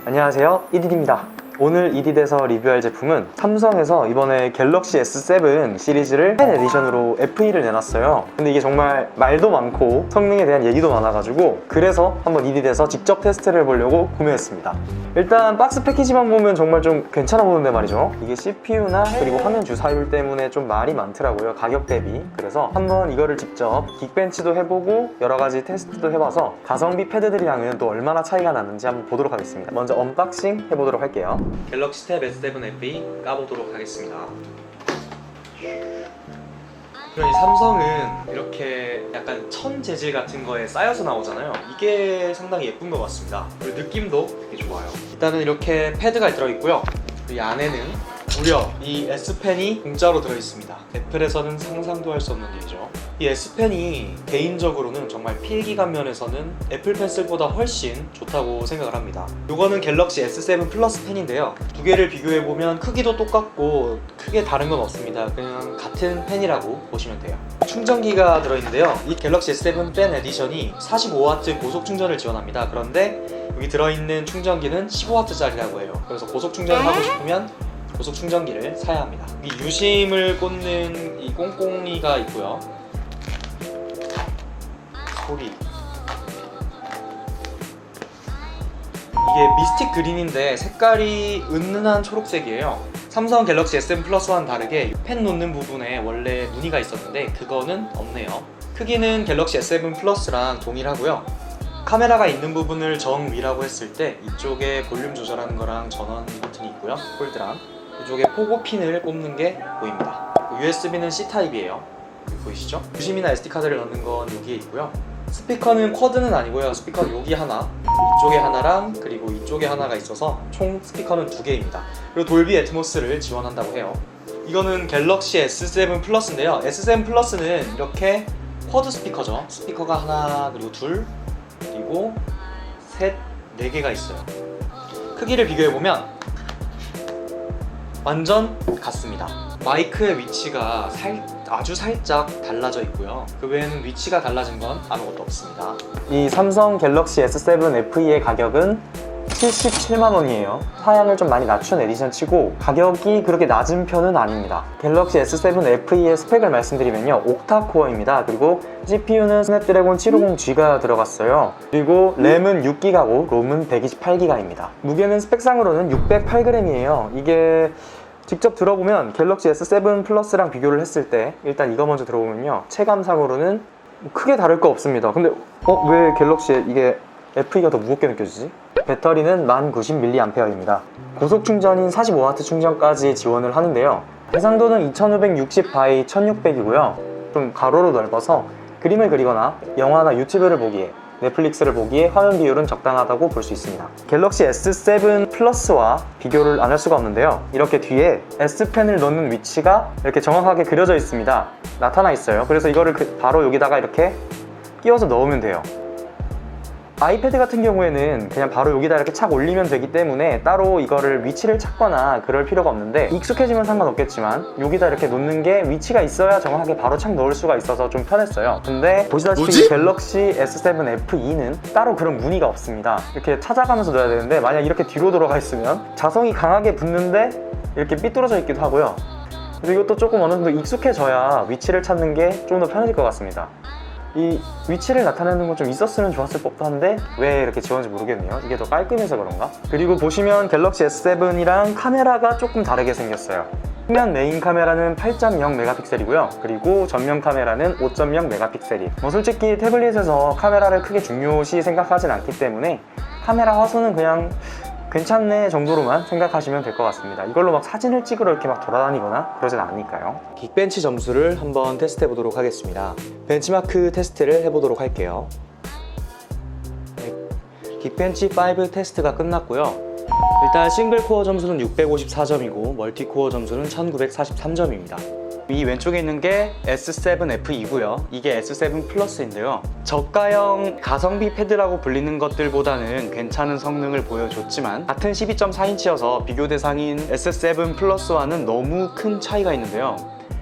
안녕하세요, 이디디입니다. 오늘 이디디에서 리뷰할 제품은 삼성에서 이번에 갤럭시 S7 시리즈를 펜 에디션으로 FE를 내놨어요. 근데 이게 정말 말도 많고 성능에 대한 얘기도 많아가지고 그래서 한번 이디디에서 직접 테스트를 해보려고 구매했습니다. 일단 박스 패키지만 보면 정말 좀 괜찮아 보는데 말이죠. 이게 CPU나 그리고 화면 주사율 때문에 좀 말이 많더라고요, 가격 대비. 그래서 한번 이거를 직접 긱벤치도 해보고 여러 가지 테스트도 해봐서 가성비 패드들이랑은 또 얼마나 차이가 나는지 한번 보도록 하겠습니다. 먼저 언박싱 해보도록 할게요. 갤럭시 탭 S7 FE 까보도록 하겠습니다. 그럼 이 삼성은 이렇게 약간 천 재질 같은 거에 쌓여서 나오잖아요. 이게 상당히 예쁜 것 같습니다. 그리고 느낌도 되게 좋아요. 일단은 이렇게 패드가 들어있고요. 이 안에는 무려 이 S펜이 공짜로 들어있습니다. 애플에서는 상상도 할 수 없는 일이죠. 이 S펜이 개인적으로는 정말 필기감 면에서는 애플 펜슬보다 훨씬 좋다고 생각을 합니다. 이거는 갤럭시 S7 플러스 펜인데요, 두 개를 비교해보면 크기도 똑같고 크게 다른 건 없습니다. 그냥 같은 펜이라고 보시면 돼요. 충전기가 들어있는데요, 이 갤럭시 S7 펜 에디션이 45W 고속 충전을 지원합니다. 그런데 여기 들어있는 충전기는 15W짜리라고 해요. 그래서 고속 충전을 하고 싶으면 고속 충전기를 사야 합니다. 이 유심을 꽂는 이 꽁꽁이가 있고요. 소리. 이게 미스틱 그린인데 색깔이 은은한 초록색이에요. 삼성 갤럭시 S7 플러스와는 다르게 펜 놓는 부분에 원래 무늬가 있었는데 그거는 없네요. 크기는 갤럭시 S7 플러스랑 동일하고요. 카메라가 있는 부분을 정위라고 했을 때 이쪽에 볼륨 조절하는 거랑 전원 버튼이 있고요, 폴드랑 이쪽에 포고 핀을 꼽는 게 보입니다. USB는 C타입이에요. 보이시죠? 유심이나 SD카드를 넣는 건 여기에 있고요. 스피커는 쿼드는 아니고요, 스피커는 여기 하나, 이쪽에 하나랑 그리고 이쪽에 하나가 있어서 총 스피커는 2개입니다. 그리고 돌비 애트모스를 지원한다고 해요. 이거는 갤럭시 S7 플러스인데요, S7 플러스는 이렇게 쿼드 스피커죠. 스피커가 하나, 그리고 둘, 그리고 셋, 4개가 있어요. 크기를 비교해보면 완전 같습니다. 마이크의 위치가 아주 살짝 달라져 있고요. 그 외에는 위치가 달라진 건 아무것도 없습니다. 이 삼성 갤럭시 S7 FE의 가격은 77만 원이에요. 사양을 좀 많이 낮춘 에디션 치고 가격이 그렇게 낮은 편은 아닙니다. 갤럭시 S7 FE의 스펙을 말씀드리면요, 옥타코어입니다. 그리고 CPU는 스냅드래곤 750G가 들어갔어요. 그리고 램은 6기가고 롬은 128기가입니다. 무게는 스펙상으로는 608g이에요. 이게 직접 들어보면 갤럭시 S7 플러스랑 비교를 했을 때 일단 이거 먼저 들어보면요, 체감상으로는 크게 다를 거 없습니다. 근데 왜 갤럭시에 이게 FE가 더 무겁게 느껴지지? 배터리는 1090mAh입니다. 고속 충전인 45W 충전까지 지원을 하는데요, 해상도는 2560 x 1600이고요 좀 가로로 넓어서 그림을 그리거나 영화나 유튜브를 보기에, 넷플릭스를 보기에 화면 비율은 적당하다고 볼 수 있습니다. 갤럭시 S7 플러스와 비교를 안 할 수가 없는데요, 이렇게 뒤에 S펜을 넣는 위치가 이렇게 정확하게 그려져 있습니다. 나타나 있어요. 그래서 이거를 바로 여기다가 이렇게 끼워서 넣으면 돼요. 아이패드 같은 경우에는 그냥 바로 여기다 이렇게 착 올리면 되기 때문에 따로 이거를 위치를 찾거나 그럴 필요가 없는데, 익숙해지면 상관없겠지만 여기다 이렇게 놓는 게 위치가 있어야 정확하게 바로 착 넣을 수가 있어서 좀 편했어요. 근데 보시다시피 갤럭시 S7 FE는 따로 그런 무늬가 없습니다. 이렇게 찾아가면서 넣어야 되는데 만약 이렇게 뒤로 돌아가 있으면 자성이 강하게 붙는데 이렇게 삐뚤어져 있기도 하고요. 그래서 이것도 조금 어느 정도 익숙해져야 위치를 찾는 게 좀 더 편해질 것 같습니다. 이 위치를 나타내는 건 좀 있었으면 좋았을 법도 한데 왜 이렇게 지원인지 모르겠네요. 이게 더 깔끔해서 그런가? 그리고 보시면 갤럭시 S7이랑 카메라가 조금 다르게 생겼어요. 후면 메인 카메라는 8.0메가픽셀이고요 그리고 전면 카메라는 5.0메가픽셀이 솔직히 태블릿에서 카메라를 크게 중요시 생각하진 않기 때문에 카메라 화소는 그냥 괜찮네 정도로만 생각하시면 될 것 같습니다. 이걸로 막 사진을 찍으러 이렇게 막 돌아다니거나 그러진 않으니까요. 긱벤치 점수를 한번 테스트 해보도록 하겠습니다. 벤치마크 테스트를 해보도록 할게요. 긱벤치 5 테스트가 끝났고요. 일단 싱글 코어 점수는 654점이고 멀티 코어 점수는 1943점입니다. 이 왼쪽에 있는 게 S7 FE고요. 이게 S7 플러스인데요. 저가형 가성비 패드라고 불리는 것들보다는 괜찮은 성능을 보여줬지만 같은 12.4인치여서 비교 대상인 S7 플러스와는 너무 큰 차이가 있는데요.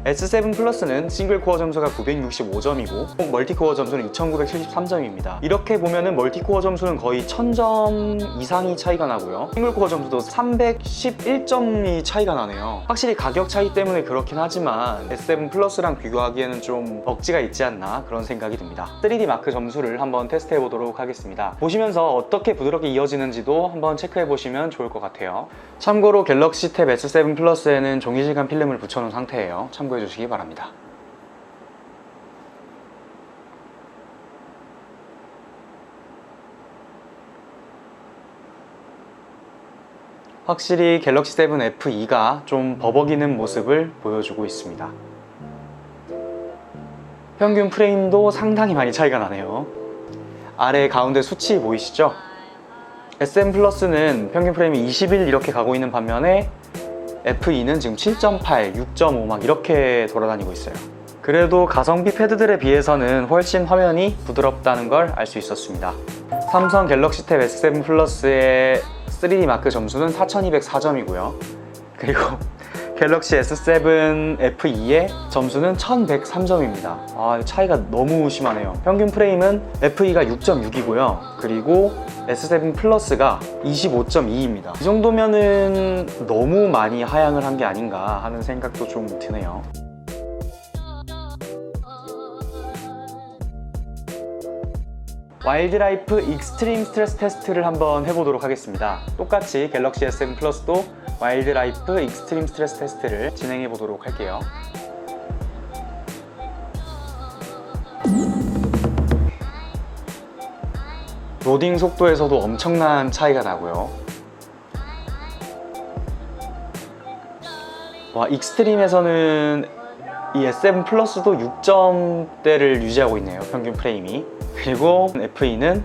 S7 플러스는 싱글 코어 점수가 965점이고 멀티코어 점수는 2973점입니다. 이렇게 보면은 멀티코어 점수는 거의 1000점 이상이 차이가 나고요. 싱글 코어 점수도 311점이 차이가 나네요. 확실히 가격 차이 때문에 그렇긴 하지만 S7 플러스랑 비교하기에는 좀 억지가 있지 않나 그런 생각이 듭니다. 3D 마크 점수를 한번 테스트해 보도록 하겠습니다. 보시면서 어떻게 부드럽게 이어지는지도 한번 체크해 보시면 좋을 것 같아요. 참고로 갤럭시 탭 S7 플러스에는 종이질감 필름을 붙여놓은 상태예요. 참고해 주시기 바랍니다. 확실히 갤럭시 7 F2가 좀 버벅이는 모습을 보여주고 있습니다. 평균 프레임도 상당히 많이 차이가 나네요. 아래 가운데 수치 보이시죠? S7 플러스는 평균 프레임이 21 이렇게 가고 있는 반면에 F2는 지금 7.8, 6.5 막 이렇게 돌아다니고 있어요. 그래도 가성비 패드들에 비해서는 훨씬 화면이 부드럽다는 걸 알 수 있었습니다. 삼성 갤럭시 탭 S7 플러스의 3D 마크 점수는 4204점이고요. 그리고 갤럭시 S7 F2의 점수는 1103점입니다. 차이가 너무 심하네요. 평균 프레임은 F2가 6.6이고요. 그리고 S7 플러스가 25.2입니다. 이 정도면은 너무 많이 하향을 한 게 아닌가 하는 생각도 좀 드네요. 와일드라이프 익스트림 스트레스 테스트를 한번 해보도록 하겠습니다. 똑같이 갤럭시 S7 플러스도 와일드라이프 익스트림 스트레스 테스트를 진행해 보도록 할게요. 로딩 속도에서도 엄청난 차이가 나고요. 익스트림에서는 이 S7 플러스도 6점대를 유지하고 있네요. 평균 프레임이. 그리고 F2는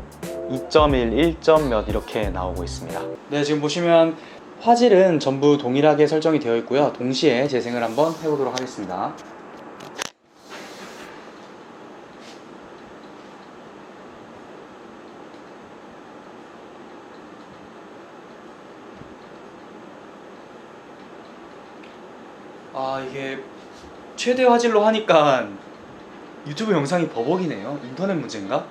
2.1, 1점 몇 이렇게 나오고 있습니다. 네, 지금 보시면 화질은 전부 동일하게 설정이 되어 있고요. 동시에 재생을 한번 해보도록 하겠습니다. 이게 최대 화질로 하니까 유튜브 영상이 버벅이네요. 인터넷 문제인가?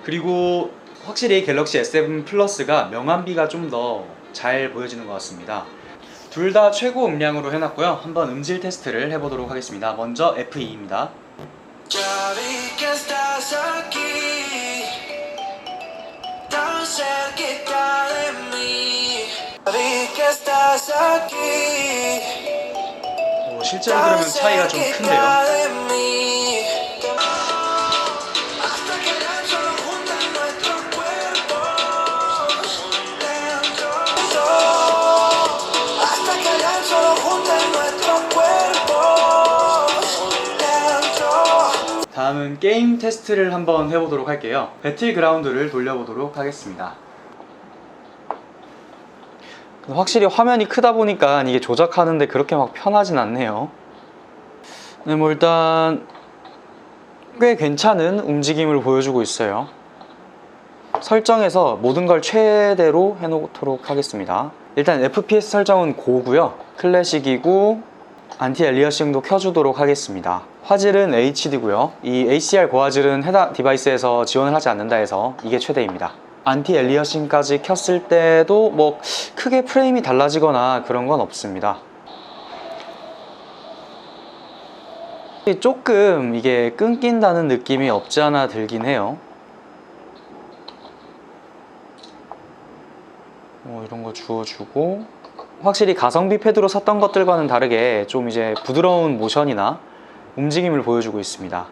그리고 확실히 갤럭시 S7 플러스가 명암비가 좀 더 잘 보여지는 것 같습니다. 둘 다 최고 음량으로 해놨고요. 한번 음질 테스트를 해보도록 하겠습니다. 먼저 F2입니다. 실제로 들으면 차이가 좀 큰데요. 다음은 게임 테스트를 한번 해보도록 할게요. 배틀그라운드를 돌려보도록 하겠습니다. 확실히 화면이 크다 보니까 이게 조작하는데 그렇게 막 편하진 않네요. 네, 일단 꽤 괜찮은 움직임을 보여주고 있어요. 설정에서 모든 걸 최대로 해놓도록 하겠습니다. 일단 FPS 설정은 고고요. 클래식이고 안티 엘리어싱도 켜주도록 하겠습니다. 화질은 HD고요. 이 HDR 고화질은 해당 디바이스에서 지원을 하지 않는다 해서 이게 최대입니다. 안티 엘리어싱까지 켰을 때도 크게 프레임이 달라지거나 그런 건 없습니다. 조금 이게 끊긴다는 느낌이 없지 않아 들긴 해요. 이런 거 주워주고, 확실히 가성비 패드로 샀던 것들과는 다르게 좀 이제 부드러운 모션이나 움직임을 보여주고 있습니다.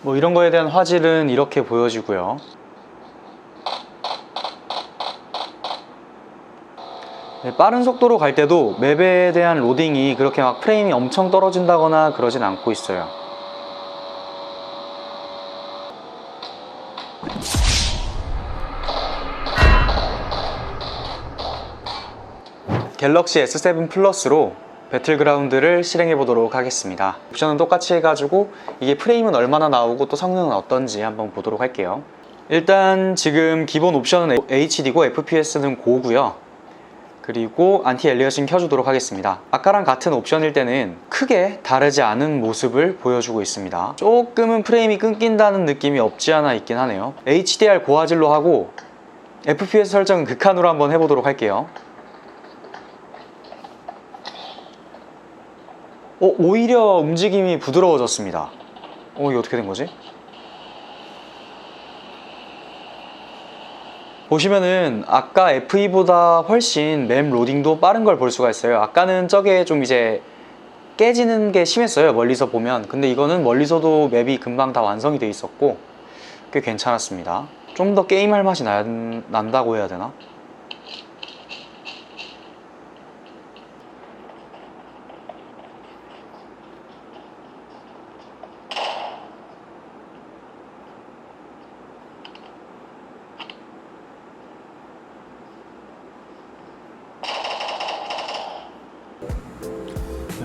뭐 이런 거에 대한 화질은 이렇게 보여지고요. 네, 빠른 속도로 갈 때도 맵에 대한 로딩이 그렇게 막 프레임이 엄청 떨어진다거나 그러진 않고 있어요. 갤럭시 S7 플러스로 배틀그라운드를 실행해 보도록 하겠습니다. 옵션은 똑같이 해가지고 이게 프레임은 얼마나 나오고 또 성능은 어떤지 한번 보도록 할게요. 일단 지금 기본 옵션은 HD고 FPS는 고고요. 그리고 안티 엘리어싱 켜주도록 하겠습니다. 아까랑 같은 옵션일 때는 크게 다르지 않은 모습을 보여주고 있습니다. 조금은 프레임이 끊긴다는 느낌이 없지 않아 있긴 하네요. HDR 고화질로 하고 FPS 설정은 극한으로 한번 해보도록 할게요. 오히려 움직임이 부드러워졌습니다. 이게 어떻게 된 거지? 보시면은 아까 FE보다 훨씬 맵 로딩도 빠른 걸 볼 수가 있어요. 아까는 저게 좀 이제 깨지는 게 심했어요, 멀리서 보면. 근데 이거는 멀리서도 맵이 금방 다 완성이 돼 있었고 꽤 괜찮았습니다. 좀 더 게임할 맛이 난다고 해야 되나?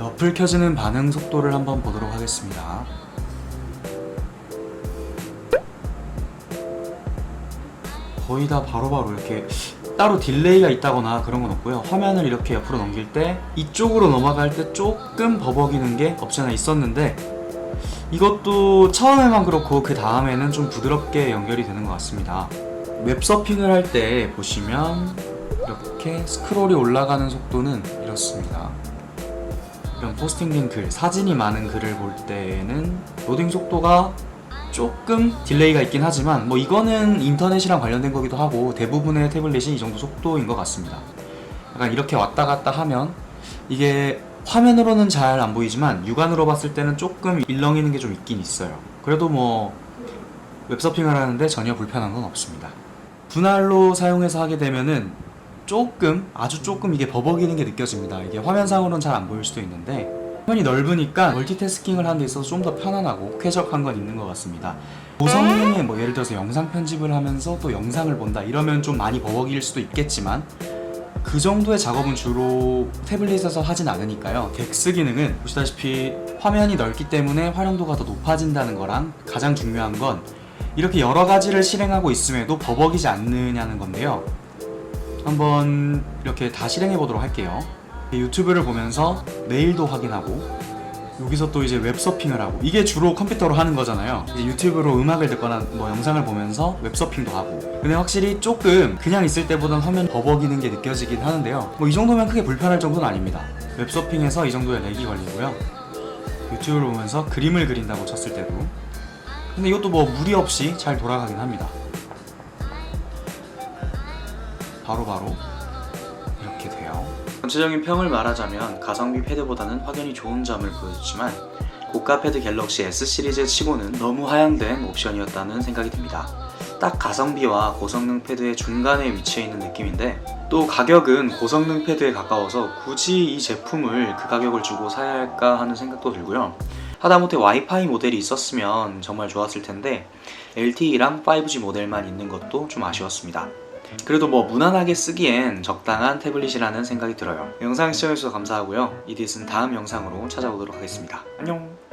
어플 켜지는 반응 속도를 한번 보도록 하겠습니다. 거의 다 바로바로 이렇게 따로 딜레이가 있다거나 그런 건 없고요. 화면을 이렇게 옆으로 넘길 때 이쪽으로 넘어갈 때 조금 버벅이는 게 없지 않아 있었는데 이것도 처음에만 그렇고 그 다음에는 좀 부드럽게 연결이 되는 것 같습니다. 웹 서핑을 할 때 보시면 이렇게 스크롤이 올라가는 속도는 이렇습니다. 이런 포스팅된 글, 사진이 많은 글을 볼 때는 로딩 속도가 조금 딜레이가 있긴 하지만 뭐 이거는 인터넷이랑 관련된 거기도 하고 대부분의 태블릿이 이 정도 속도인 것 같습니다. 약간 이렇게 왔다 갔다 하면 이게 화면으로는 잘 안 보이지만 육안으로 봤을 때는 조금 일렁이는 게 좀 있긴 있어요. 그래도 뭐 웹서핑을 하는데 전혀 불편한 건 없습니다. 분할로 사용해서 하게 되면은 아주 조금 이게 버벅이는 게 느껴집니다. 이게 화면상으로는 잘 안 보일 수도 있는데 화면이 넓으니까 멀티태스킹을 하는 데 있어서 좀 더 편안하고 쾌적한 건 있는 것 같습니다. 고성능의 뭐 예를 들어서 영상 편집을 하면서 또 영상을 본다 이러면 좀 많이 버벅일 수도 있겠지만 그 정도의 작업은 주로 태블릿에서 하진 않으니까요. 덱스 기능은 보시다시피 화면이 넓기 때문에 활용도가 더 높아진다는 거랑 가장 중요한 건 이렇게 여러 가지를 실행하고 있음에도 버벅이지 않느냐는 건데요. 한번 이렇게 다 실행해 보도록 할게요. 유튜브를 보면서 메일도 확인하고 여기서 또 이제 웹서핑을 하고 이게 주로 컴퓨터로 하는 거잖아요. 이제 유튜브로 음악을 듣거나 뭐 영상을 보면서 웹서핑도 하고 근데 확실히 조금 그냥 있을 때보단 화면이 버벅이는 게 느껴지긴 하는데요. 뭐 이 정도면 크게 불편할 정도는 아닙니다. 웹서핑에서 이 정도의 렉이 걸리고요. 유튜브를 보면서 그림을 그린다고 쳤을 때도 근데 이것도 뭐 무리 없이 잘 돌아가긴 합니다. 바로바로 이렇게 돼요. 전체적인 평을 말하자면 가성비 패드보다는 확연히 좋은 점을 보여주지만 고가 패드 갤럭시 S 시리즈 치고는 너무 하향된 옵션이었다는 생각이 듭니다. 딱 가성비와 고성능 패드의 중간에 위치해 있는 느낌인데 또 가격은 고성능 패드에 가까워서 굳이 이 제품을 그 가격을 주고 사야 할까 하는 생각도 들고요. 하다못해 와이파이 모델이 있었으면 정말 좋았을 텐데 LTE랑 5G 모델만 있는 것도 좀 아쉬웠습니다. 그래도 뭐 무난하게 쓰기엔 적당한 태블릿이라는 생각이 들어요. 영상 시청해주셔서 감사하고요. 이디스는 다음 영상으로 찾아오도록 하겠습니다. 안녕.